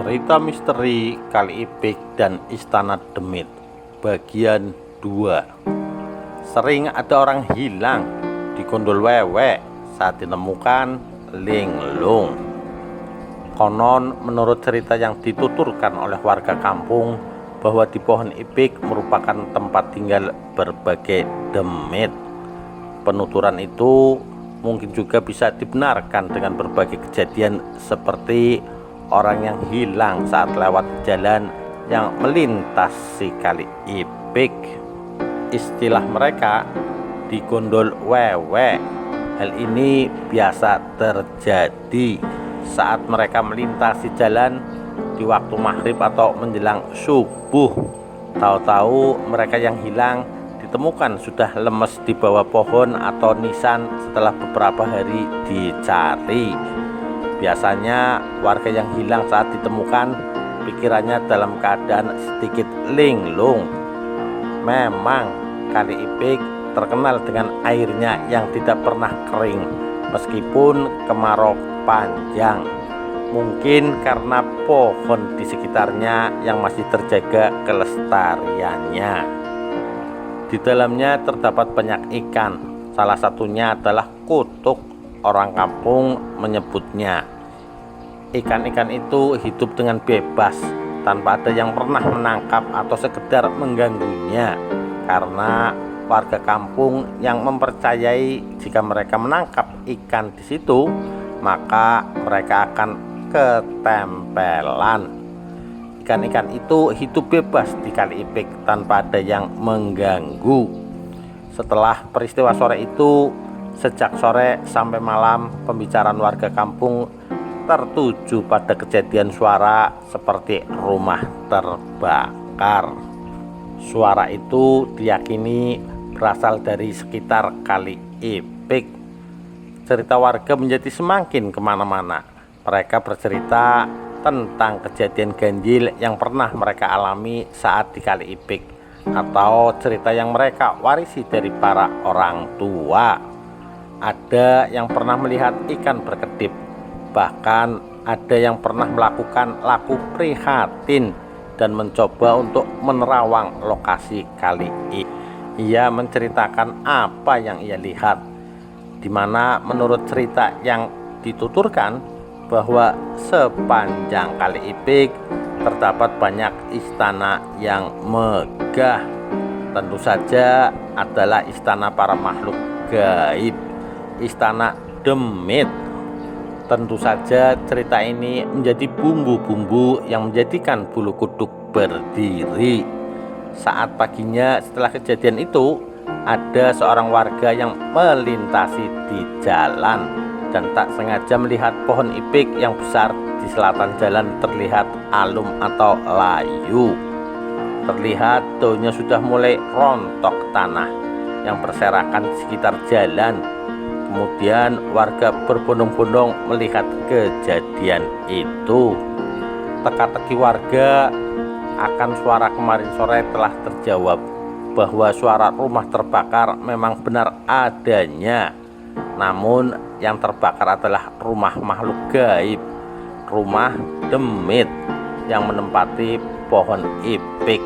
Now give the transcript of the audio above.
Cerita misteri Kali Ipik dan Istana Demit bagian 2. Sering ada orang hilang di Gondol Wewe saat ditemukan linglung. Konon menurut cerita yang dituturkan oleh warga kampung bahwa di pohon ipik merupakan tempat tinggal berbagai demit. Penuturan itu mungkin juga bisa dibenarkan dengan berbagai kejadian seperti orang yang hilang saat lewat jalan yang melintasi Kali Ipik. Istilah mereka di Gondol Wewe. Hal ini biasa terjadi saat mereka melintasi jalan di waktu maghrib atau menjelang subuh. Tahu-tahu mereka yang hilang ditemukan sudah lemes di bawah pohon atau nisan setelah beberapa hari dicari. Biasanya warga yang hilang saat ditemukan pikirannya dalam keadaan sedikit linglung. Memang Kali Ipik terkenal dengan airnya yang tidak pernah kering meskipun kemarau panjang. Mungkin karena pohon di sekitarnya yang masih terjaga kelestariannya. Di dalamnya terdapat banyak ikan. Salah satunya adalah kutuk. Orang kampung menyebutnya. Ikan-ikan itu hidup dengan bebas tanpa ada yang pernah menangkap atau sekedar mengganggunya, karena warga kampung yang mempercayai jika mereka menangkap ikan di situ maka mereka akan ketempelan. Ikan-ikan itu hidup bebas di Kali Ipik tanpa ada yang mengganggu. Setelah peristiwa sore itu, sejak sore sampai malam pembicaraan warga kampung tertuju pada kejadian suara seperti rumah terbakar. Suara itu diyakini berasal dari sekitar Kali Ipik. Cerita warga menjadi semakin kemana-mana. Mereka bercerita tentang kejadian ganjil yang pernah mereka alami saat di Kali Ipik, atau cerita yang mereka warisi dari para orang tua. Ada yang pernah melihat ikan berkedip, bahkan ada yang pernah melakukan laku prihatin dan mencoba untuk menerawang lokasi Kali Ipik. Ia menceritakan apa yang ia lihat, di mana menurut cerita yang dituturkan bahwa sepanjang Kali Ipik terdapat banyak istana yang megah. Tentu saja adalah istana para makhluk gaib, Istana Demit. Tentu saja cerita ini menjadi bumbu-bumbu yang menjadikan bulu kuduk berdiri. Saat paginya setelah kejadian itu, ada seorang warga yang melintasi di jalan dan tak sengaja melihat pohon ipik yang besar di selatan jalan terlihat alum atau layu. Terlihat daunnya sudah mulai rontok ke tanah yang berserakan di sekitar jalan. Kemudian warga berbondong-bondong melihat kejadian itu. Teka-teki warga akan suara kemarin sore telah terjawab bahwa suara rumah terbakar memang benar adanya. Namun yang terbakar adalah rumah makhluk gaib, rumah demit yang menempati pohon ipik.